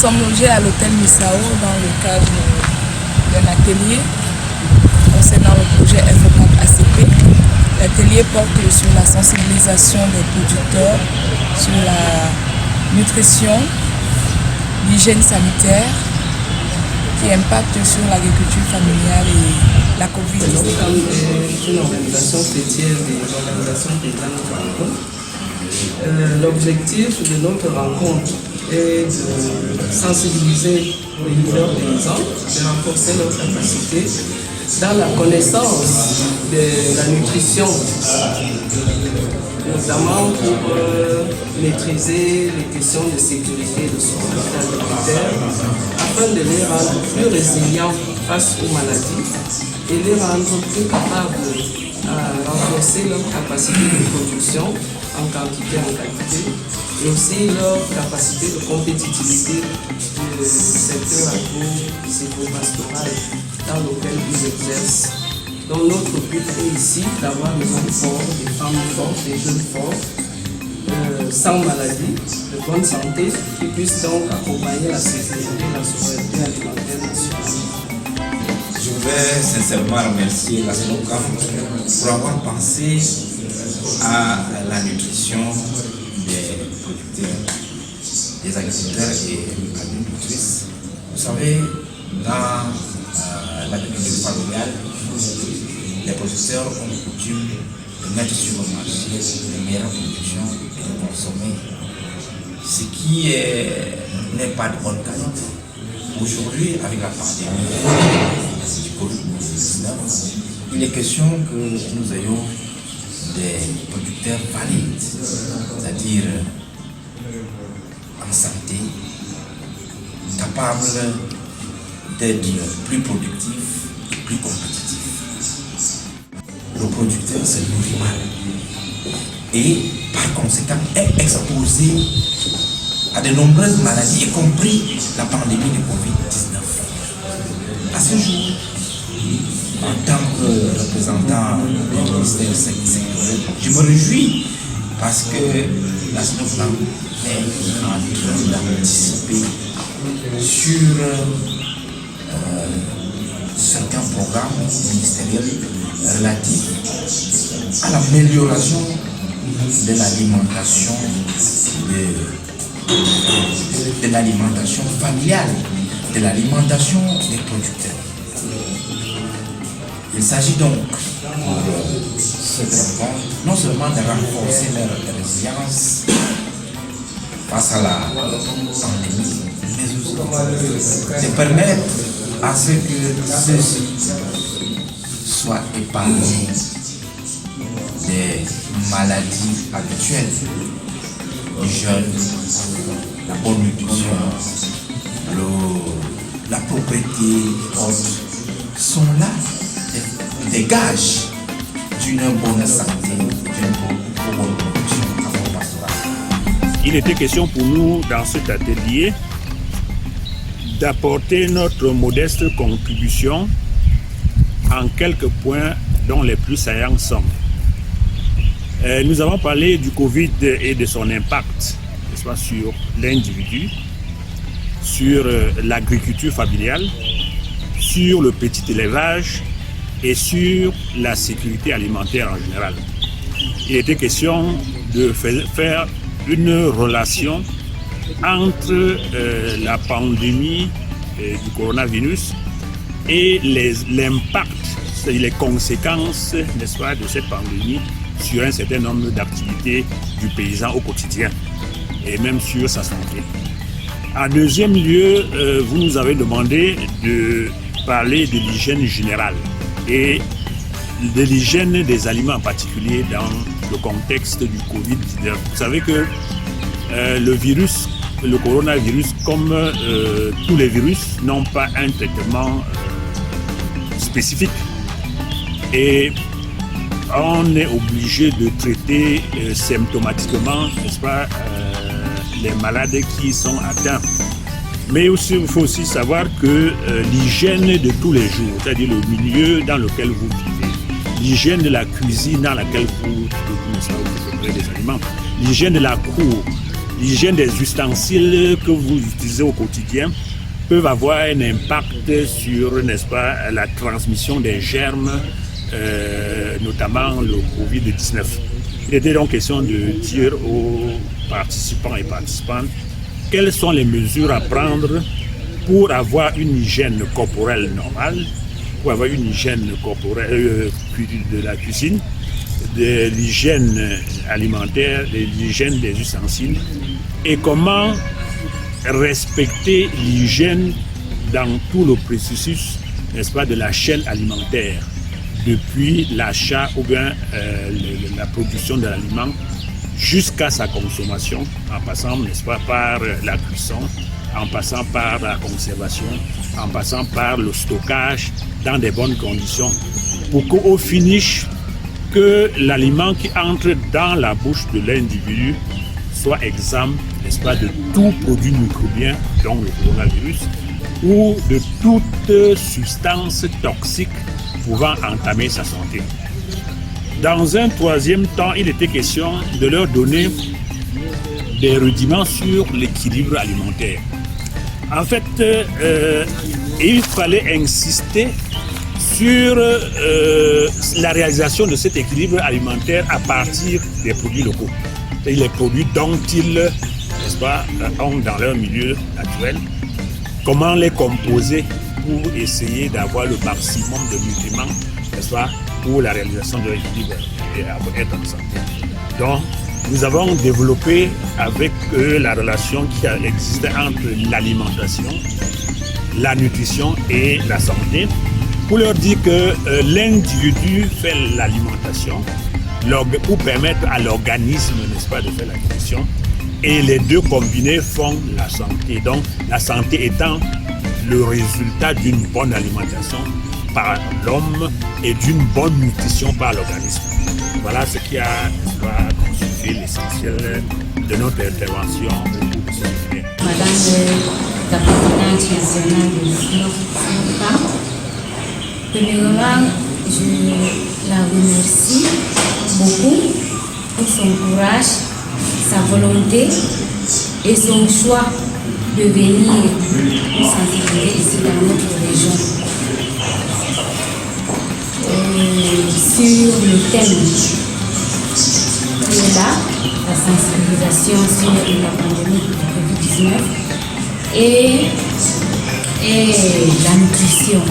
sommes logés à l'hôtel Misao dans le cadre d'un atelier concernant le projet Infocamp ACP. L'atelier porte sur la sensibilisation des producteurs, sur la nutrition, l'hygiène sanitaire qui impacte sur l'agriculture familiale et la COVID-19. L'Infocamp est une organisation fêtière des organisations paysannes du Cameroun. L'objectif de notre rencontre est de sensibiliser les leaders paysans, de renforcer leur capacité dans la connaissance de la nutrition, notamment pour maîtriser les questions de sécurité et de sécurité alimentaire, afin de les rendre plus résilients face aux maladies et les rendre plus capables à renforcer leur capacité de production en quantité, en qualité, et aussi leur capacité de compétitivité du secteur agro-silvopastoral dans lequel ils exercent. Donc notre but est ici d'avoir des hommes forts, des femmes fortes, des jeunes forts, sans maladie, de bonne santé, qui puissent donc accompagner la sécurité et la souveraineté alimentaire nationale. Je voudrais sincèrement remercier la SNOCAM pour avoir pensé à la nutrition des producteurs, des agriculteurs et agricultrices. Vous savez, dans l'agriculture familiale, les producteurs ont coutume de mettre sur le marché les meilleures productions et de consommer ce qui n'est pas de bonne qualité. Aujourd'hui, avec la pandémie du Covid-19, il est question que nous ayons des producteurs valides, c'est-à-dire en santé, capables d'être plus productifs et plus compétitifs. Le producteur se nourrit mal et par conséquent est exposé à de nombreuses maladies, y compris la pandémie de Covid-19. À ce jour, en tant que représentant du ministère sectoriel, je me réjouis parce que la SNOCAM est en train d'anticiper sur certains programmes ministériels relatifs à l'amélioration de l'alimentation de l'alimentation familiale, de l'alimentation des producteurs. Il s'agit donc pour cette rencontre non seulement de renforcer leur résilience face à la pandémie, mais aussi de permettre à ce que ceux-ci soient épargnés des maladies habituelles du jeûne, la bonne nutrition, la propriété haute sont là des gages d'une bonne santé, d'une bonne production agro-pastorale. Il était question pour nous dans cet atelier d'apporter notre modeste contribution en quelques points dont les plus saillants sont. Nous avons parlé du Covid et de son impact, n'est-ce pas, sur l'individu, sur l'agriculture familiale, sur le petit élevage et sur la sécurité alimentaire en général. Il était question de faire une relation entre la pandémie du coronavirus et l'impact, c'est les conséquences, n'est-ce pas, de cette pandémie sur un certain nombre d'activités du paysan au quotidien et même sur sa santé. En deuxième lieu, vous nous avez demandé de parler de l'hygiène générale et de l'hygiène des aliments en particulier dans le contexte du Covid-19. Vous savez que le coronavirus, comme tous les virus, n'ont pas un traitement spécifique. Et on est obligé de traiter symptomatiquement, n'est-ce pas, les malades qui sont atteints. Mais aussi, il faut aussi savoir que l'hygiène de tous les jours, c'est-à-dire le milieu dans lequel vous vivez, l'hygiène de la cuisine dans laquelle vous préparez des aliments, l'hygiène de la cour, l'hygiène des ustensiles que vous utilisez au quotidien peuvent avoir un impact sur, n'est-ce pas, la transmission des germes, notamment le Covid-19. Il était donc question de dire aux participants et participantes quelles sont les mesures à prendre pour avoir une hygiène corporelle normale, pour avoir une hygiène corporelle de la cuisine, de l'hygiène alimentaire, de l'hygiène des ustensiles, et comment respecter l'hygiène dans tout le processus, n'est-ce pas, de la chaîne alimentaire, depuis l'achat ou bien la production de l'aliment jusqu'à sa consommation, en passant, n'est-ce pas, par la cuisson, en passant par la conservation, en passant par le stockage dans des bonnes conditions, pour qu'au finish, que l'aliment qui entre dans la bouche de l'individu soit exempt, n'est-ce pas, de tout produit microbien, dont le coronavirus, ou de toute substance toxique pouvant entamer sa santé. Dans un troisième temps, il était question de leur donner des rudiments sur l'équilibre alimentaire. En fait, il fallait insister sur la réalisation de cet équilibre alimentaire à partir des produits locaux. Et les produits dont ils, n'est-ce pas, ont dans leur milieu naturel, comment les composer pour essayer d'avoir le maximum de nutriments, n'est-ce pas, pour la réalisation de l'équilibre et être en santé. Donc, nous avons développé avec eux la relation qui existe entre l'alimentation, la nutrition et la santé, pour leur dire que l'individu fait l'alimentation pour permettre à l'organisme, n'est-ce pas, de faire la nutrition, et les deux combinés font la santé. Donc, la santé étant le résultat d'une bonne alimentation par l'homme et d'une bonne nutrition par l'organisme. Voilà ce qui a constitué l'essentiel de notre intervention au cours de cette journée. Madame la présidente nationale de l'ISNOC, premièrement, je la remercie beaucoup pour son courage, sa volonté et son choix de venir nous sensibiliser ici dans notre région sur le thème qui est là, la sensibilisation sur la pandémie de Covid-19 et la nutrition.